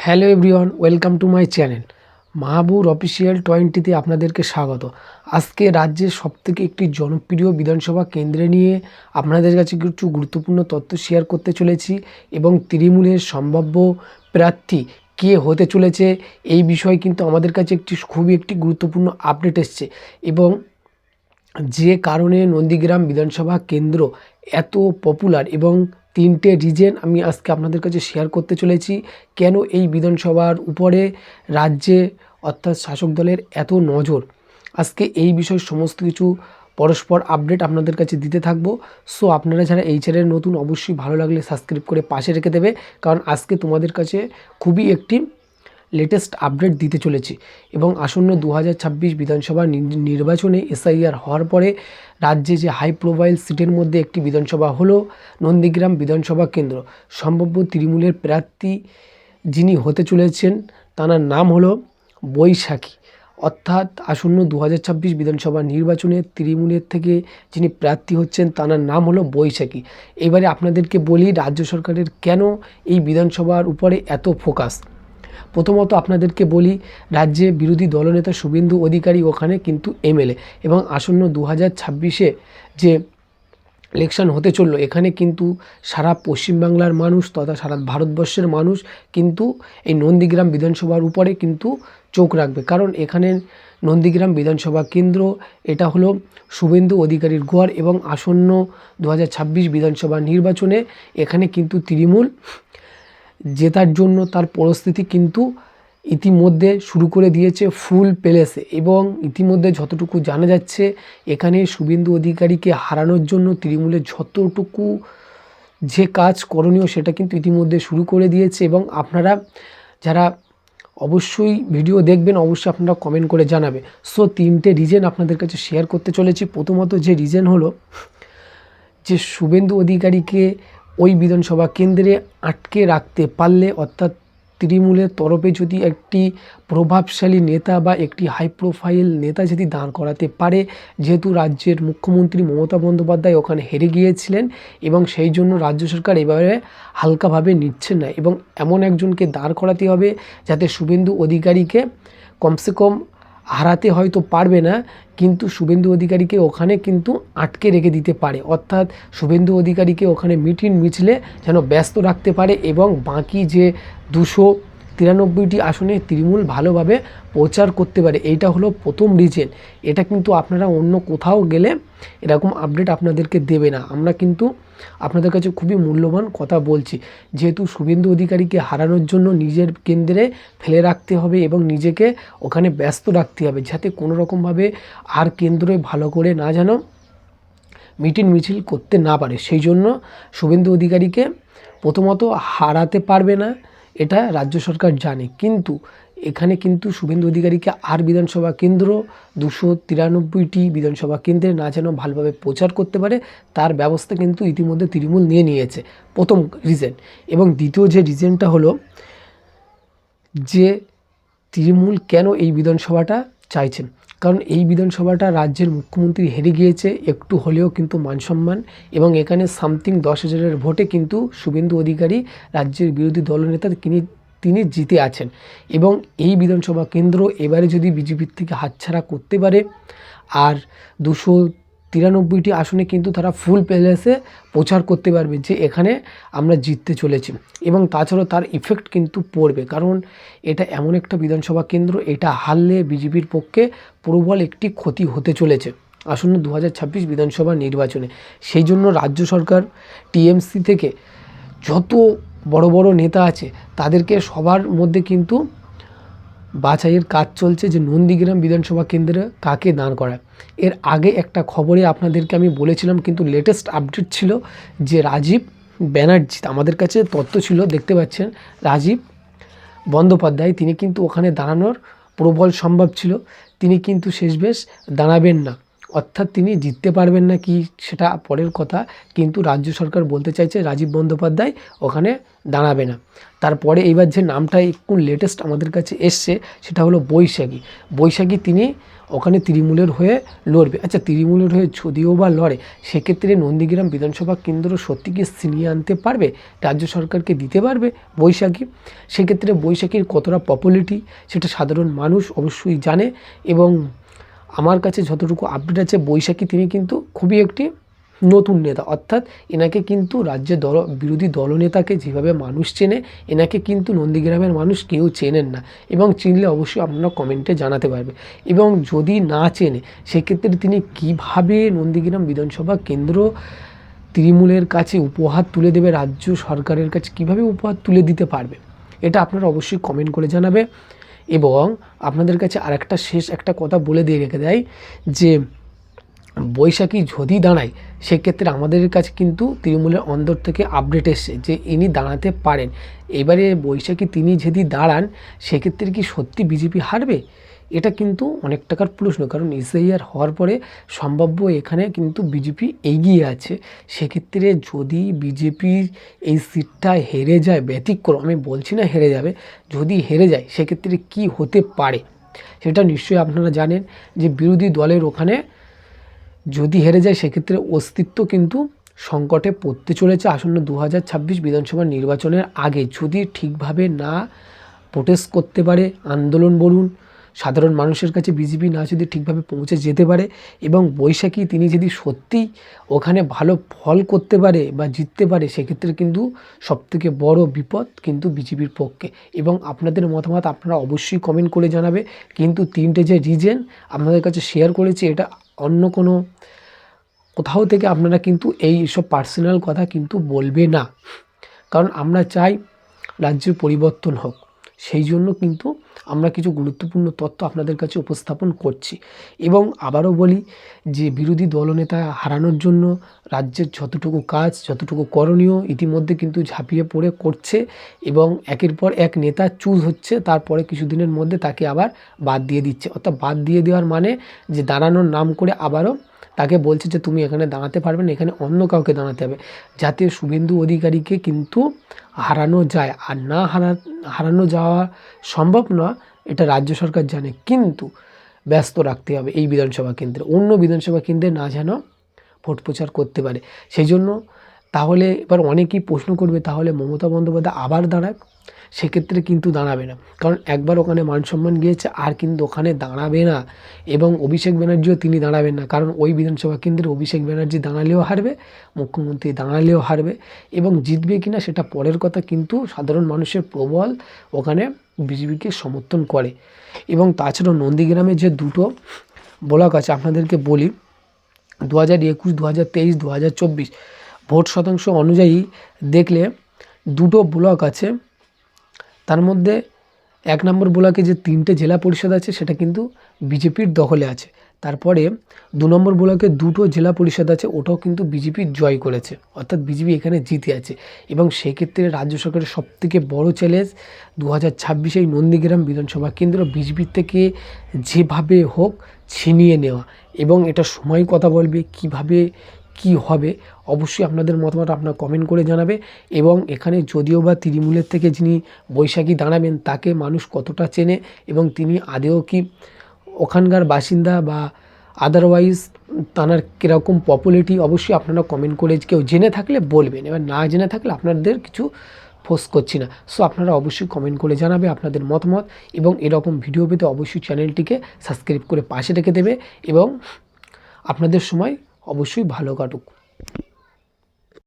Hello everyone, welcome to my channel Mahabur official 20তে আপনাদেরকে স্বাগত। আজকে রাজ্যের সবথেকে একটি জনপ্রিয় বিধানসভা কেন্দ্রে নিয়ে আপনাদের কাছে কিছু গুরুত্বপূর্ণ তথ্য শেয়ার করতে চলেছি এবং তৃণমূলের সম্ভাব্য প্রার্থী কে হতে চলেছে এই বিষয়ে কিন্তু আমাদের কাছে খুবই একটি গুরুত্বপূর্ণ আপডেট এসছে এবং যে কারণে নন্দীগ্রাম বিধানসভা কেন্দ্র এত পপুলার এবং 3টে রিজন আমি আজকে আপনাদের কাছে শেয়ার করতে চলেছি। কেন এই বিধানসভার উপরে রাজ্যে অর্থাৎ শাসক দলের এত নজর, আজকে এই বিষয়ে সমস্ত কিছু পরস্পর আপডেট আপনাদের কাছে দিতে থাকবো। সো আপনারা যারা এই চ্যানেল নতুন, অবশ্যই ভালো লাগলে সাবস্ক্রাইব করে পাশে রেখে দেবে, কারণ আজকে তোমাদের কাছে খুবই একটি লেটেস্ট আপডেট দিতে চলেছি। এবং আসন্ন 2026 বিধানসভা নির্বাচনে এসআইআর হওয়ার পরে রাজ্যে যে হাই প্রোফাইল সিটের মধ্যে একটি বিধানসভা হলো নন্দীগ্রাম বিধানসভা কেন্দ্র। সম্ভাব্য তৃণমূলের প্রার্থী যিনি হতে চলেছেন তার নাম হলো বৈশাখী। অর্থাৎ আসন্ন 2026 বিধানসভা নির্বাচনে তৃণমূলের থেকে যিনি প্রার্থী হচ্ছেন তার নাম হলো বৈশাখী। এবারে আপনাদেরকে বলি রাজ্য সরকারের কেন এই বিধানসভার উপরে এত ফোকাস। প্রথমত আপনাদেরকে বলি, রাজ্যে বিরোধী দলনেতা শুভেন্দু অধিকারী ওখানে কিন্তু এমএলএ এবং আসন্ন 2026-এ যে ইলেকশন হতে চললো এখানে কিন্তু সারা পশ্চিমবাংলার মানুষ তথা সারা ভারতবর্ষের মানুষ কিন্তু এই নন্দীগ্রাম বিধানসভার উপরে কিন্তু চোখ রাখবে, কারণ এখানে নন্দীগ্রাম বিধানসভা কেন্দ্র এটা হলো শুভেন্দু অধিকারীর গড় এবং আসন্ন 2026 বিধানসভা নির্বাচনে এখানে কিন্তু তৃণমূল জেতার জন্য তার পরিস্থিতি কিন্তু ইতিমধ্যে শুরু করে দিয়েছে ফুল প্যালেসে। এবং ইতিমধ্যে যতটুকু জানা যাচ্ছে এখানে শুভেন্দু অধিকারীকে হারানোর জন্য তৃণমূলের যতটুকু যে কাজ করণীয় সেটা কিন্তু ইতিমধ্যে শুরু করে দিয়েছে। এবং আপনারা যারা অবশ্যই ভিডিও দেখবেন অবশ্যই আপনারা কমেন্ট করে জানাবে। সো 3টে রিজন আপনাদের কাছে শেয়ার করতে চলেছি। প্রথমত যে রিজন হলো যে শুভেন্দু অধিকারীকে ওই বিধানসভা কেন্দ্রে আটকে রাখতে পারলে, অর্থাৎ তৃণমূলের তরফে যদি একটি প্রভাবশালী নেতা বা একটি হাই প্রোফাইল নেতা যদি দাঁড় করাতে পারে, যেহেতু রাজ্যের মুখ্যমন্ত্রী মমতা বন্দ্যোপাধ্যায় ওখানে হেরে গিয়েছিলেন এবং সেই জন্য রাজ্য সরকার এবারে হালকাভাবে নিচ্ছেন না এবং এমন একজনকে দাঁড় করাতে হবে যাতে শুভেন্দু অধিকারীকে কমসে কম হারাতে হয়তো পারবে না, কিন্তু শুভেন্দু অধিকারীকে ওখানে কিন্তু আটকে রেখে দিতে পারে। অর্থাৎ শুভেন্দু অধিকারীকে ওখানে মিছিলে যেন ব্যস্ত রাখতে পারে এবং বাকি যে 293টি আসনে তৃণমূল ভালোভাবে প্রচার করতে পারে। এইটা হলো প্রথম রিজন। এটা কিন্তু আপনারা অন্য কোথাও গেলে এরকম আপডেট আপনাদেরকে দেবে না। আমরা কিন্তু আপনাদের কাছে খুবই মূল্যবান কথা বলছি, যেহেতু শুভেন্দু অধিকারীকে হারানোর জন্য নিজের কেন্দ্রে ফেলে রাখতে হবে এবং নিজেকে ওখানে ব্যস্ত রাখতে হবে যাতে কোনো রকমভাবে আর কেন্দ্রে ভালো করে না যেন মিছিল করতে না পারে। সেই জন্য শুভেন্দু অধিকারীকে প্রথমত হারাতে পারবে না, এটা রাজ্য সরকার জানে, কিন্তু এখানে কিন্তু শুভেন্দু অধিকারীকে আর বিধানসভা কেন্দ্র 293টি বিধানসভা কেন্দ্রে না যেন ভালোভাবে প্রচার করতে পারে তার ব্যবস্থা কিন্তু ইতিমধ্যে তৃণমূল নিয়ে নিয়েছে, প্রথম রিজন। এবং দ্বিতীয় যে রিজনটা হলো যে তৃণমূল কেন এই বিধানসভাটা চাইছেন, কারণ এই বিধানসভাটা রাজ্যের মুখ্যমন্ত্রী হেরে গিয়েছে, একটু হলেও কিন্তু মানসম্মান এবং এখানে সামথিং 10,000-এর ভোটে কিন্তু শুভেন্দু অধিকারী রাজ্যের বিরোধী দলনেতা তিনি জিতে আছেন। এবং এই বিধানসভা কেন্দ্র এবারে যদি বিজেপির থেকে হাতছাড়া করতে পারে আর 293টি আসনে কিন্তু তারা ফুল প্যালেসে প্রচার করতে পারবে যে এখানে আমরা জিততে চলেছি। এবং তাছাড়াও তার ইফেক্ট কিন্তু পড়বে, কারণ এটা এমন একটা বিধানসভা কেন্দ্র, এটা হারলে বিজেপির পক্ষে প্রবল একটি ক্ষতি হতে চলেছে আসন্ন 2026 বিধানসভা নির্বাচনে। সেই জন্য রাজ্য সরকার টিএমসি থেকে যত বড় বড় নেতা আছে তাদেরকে সবার মধ্যে কিন্তু বাছাইয়ের কাজ চলছে যে নন্দীগ্রাম বিধানসভা কেন্দ্রে কাকে দাঁড় করায়। এর আগে একটা খবরে আপনাদেরকে আমি বলেছিলাম, কিন্তু লেটেস্ট আপডেট ছিল যে রাজীব ব্যানার্জি, আমাদের কাছে তথ্য ছিল, দেখতে পাচ্ছেন রাজীব বন্দ্যোপাধ্যায় তিনি কিন্তু ওখানে দাঁড়ানোর প্রবল সম্ভব ছিল, তিনি কিন্তু শেষমেশ দাঁড়াবেন না। অর্থাৎ তিনি জিততে পারবেন না কি সেটা পরের কথা, কিন্তু রাজ্য সরকার বলতে চাইছে রাজীব বন্দ্যোপাধ্যায় ওখানে দাঁড়াবে না। তারপরে এইবার যে নামটা একটু লেটেস্ট আমাদের কাছে এসছে সেটা হলো বৈশাখী তিনি ওখানে তৃণমূলের হয়ে লড়বে। আচ্ছা, তৃণমূলের হয়ে যদিও বা লড়ে, সেক্ষেত্রে নন্দীগ্রাম বিধানসভা কেন্দ্র সত্যি কি ছিনিয়ে আনতে পারবে, রাজ্য সরকারকে দিতে পারবে বৈশাখী? সেক্ষেত্রে বৈশাখীর কতটা পপুলারিটি সেটা সাধারণ মানুষ অবশ্যই জানে। এবং আমার কাছে যতটুকু আপডেট আছে, বৈশাখী তিনি কিন্তু খুবই একটি নতুন নেতা, অর্থাৎ এনাকে কিন্তু রাজ্যের বিরোধী দলনেতাকে যেভাবে মানুষ চেনে, এনাকে কিন্তু নন্দীগ্রামের মানুষ কেউ চেনেন না। এবং চিনলে অবশ্যই আপনারা কমেন্টে জানাতে পারবে। এবং যদি না চেনে, সেক্ষেত্রে তিনি কিভাবে নন্দীগ্রাম বিধানসভা কেন্দ্র তৃণমূলের কাছে উপহার তুলে দেবে, রাজ্য সরকারের কাছে কিভাবে উপহার তুলে দিতে পারবে, এটা আপনারা অবশ্যই কমেন্ট করে জানাবে। এবং আপনাদের কাছে আরেকটা শেষ একটা কথা বলে দিয়ে রেখে দেয় যে বৈশাখী যদি দাঁড়ায়, সেক্ষেত্রে আমাদের কাছে কিন্তু তৃণমূলের অন্দর থেকে আপডেট এসছে যে ইনি দাঁড়াতে পারেন। এবারে বৈশাখী তিনি যদি দাঁড়ান, সেক্ষেত্রে কি সত্যি বিজেপি হারবে? এটা কিন্তু অনেক টাকার প্রশ্ন, কারণ এসআইআর হওয়ার পরে সম্ভাব্য এখানে কিন্তু বিজেপি এগিয়ে আছে। সেক্ষেত্রে যদি বিজেপি এই সিটটা হেরে যায়, ব্যতিক্রম আমি বলছি না হেরে যাবে, যদি হেরে যায় সেক্ষেত্রে কি হতে পারে সেটা নিশ্চয়ই আপনারা জানেন যে বিরোধী দলের ওখানে যদি হেরে যায়, সেক্ষেত্রে অস্তিত্ব কিন্তু সংকটে পড়তে চলেছে আসন্ন 2026 বিধানসভা নির্বাচনের আগে। যদি ঠিকভাবে না প্রোটেস্ট করতে পারে, আন্দোলন বলুন, সাধারণ মানুষের কাছে বিজেপি না যদি ঠিকভাবে পৌঁছে যেতে পারে, এবং বৈশাখী তিনি যদি সত্যিই ওখানে ভালো ফল করতে পারে বা জিততে পারে, সেক্ষেত্রে কিন্তু সবথেকে বড় বিপদ কিন্তু বিজেপির পক্ষে। এবং আপনাদের মতামত আপনারা অবশ্যই কমেন্ট করে জানাবে। কিন্তু তিনটে যে রিজন আপনাদের কাছে শেয়ার করেছি, এটা অন্য কোনো কোথাও থেকে আপনারা কিন্তু এইসব পার্সোনাল কথা কিন্তু বলবে না, কারণ আমরা চাই রাজ্যের পরিবর্তন হোক। সেই জন্য কিন্তু আমরা কিছু গুরুত্বপূর্ণ তথ্য আপনাদের কাছে উপস্থাপন করছি। এবং আবারও বলি যে বিরোধী দলনেতা হারানোর জন্য রাজ্যের যতটুকু কাজ, যতটুকু করণীয় ইতিমধ্যে কিন্তু ঝাঁপিয়ে পড়ে করছে। এবং একের পর এক নেতা চুজ হচ্ছে, তারপরে কিছুদিনের মধ্যে তাকে আবার বাদ দিয়ে দিচ্ছে। অর্থাৎ বাদ দিয়ে দেওয়ার মানে যে দাঁড়ানোর নাম করে আবারও তাকে বলছে যে তুমি এখানে দাঁড়াতে পারবে না, এখানে অন্য কাউকে দাঁড়াতে হবে, যাতে শুভেন্দু অধিকারীকে কিন্তু হারানো যায়। আর না হারানো যাওয়া সম্ভব না, এটা রাজ্য সরকার জানে, কিন্তু ব্যস্ত রাখতে হবে এই বিধানসভা কেন্দ্রে, অন্য বিধানসভা কেন্দ্রে না যেন ভোট প্রচার করতে পারে। সেই জন্য তাহলে এবার অনেকেই প্রশ্ন করবে, তাহলে মমতা বন্দ্যোপাধ্যায় আবার দাঁড়াক? সেক্ষেত্রে কিন্তু দাঁড়াবে না, কারণ একবার ওখানে মান সম্মান গিয়েছে, আর কিন্তু ওখানে দাঁড়াবে না। এবং অভিষেক ব্যানার্জিও তিনি দাঁড়াবেন না, কারণ ওই বিধানসভা কেন্দ্রে অভিষেক ব্যানার্জি দাঁড়ালেও হারবে, মুখ্যমন্ত্রী দাঁড়ালেও হারবে। এবং জিতবে কিনা সেটা পরের কথা, কিন্তু সাধারণ মানুষের প্রবল ওখানে বিজেপিকে সমর্থন করে। এবং তাছাড়াও নন্দীগ্রামে যে দুটো ব্লক আছে আপনাদেরকে বলি, 2021, 2023, 2024 ভোট শতাংশ অনুযায়ী দেখলে দুটো ব্লক আছে। তার মধ্যে 1 নম্বর ব্লকে যে 3টে জেলা পরিষদ আছে সেটা কিন্তু বিজেপির দখলে আছে। তারপরে 2 নম্বর ব্লকে 2টো জেলা পরিষদ আছে, ওটাও কিন্তু বিজেপি জয় করেছে, অর্থাৎ বিজেপি এখানে জিতে আছে। এবং সেক্ষেত্রে রাজ্য সরকারের সবথেকে বড় চ্যালেঞ্জ 2026 এই নন্দীগ্রাম বিধানসভা কেন্দ্র বিজেপির থেকে যেভাবে হোক ছিনিয়ে নেওয়া। এবং এটা সময় কথা বলবে কিভাবে কি হবে, অবশ্যই আপনাদের মতামত আপনারা কমেন্ট করে জানাবে। এবং এখানে যদিও বা তৃণমূলের থেকে যিনি বৈশাখী দাঁড়াবেন, তাকে মানুষ কতটা চেনে এবং তিনি আদেও কি ওখানকার বাসিন্দা বা আদারওয়াইজ তাঁর কীরকম পপুলারিটি, অবশ্যই আপনারা কমেন্ট করে কেউ জেনে থাকলে বলবেন, এবার না জেনে থাকলে আপনাদের কিছু ফোর্স করছি না। সো আপনারা অবশ্যই কমেন্ট করে জানাবে আপনাদের মতামত। এবং এরকম ভিডিও পেতে অবশ্যই চ্যানেলটিকে সাবস্ক্রাইব করে পাশে রেখে দেবে। এবং আপনাদের সময় অবশ্যই ভালো কাটুক।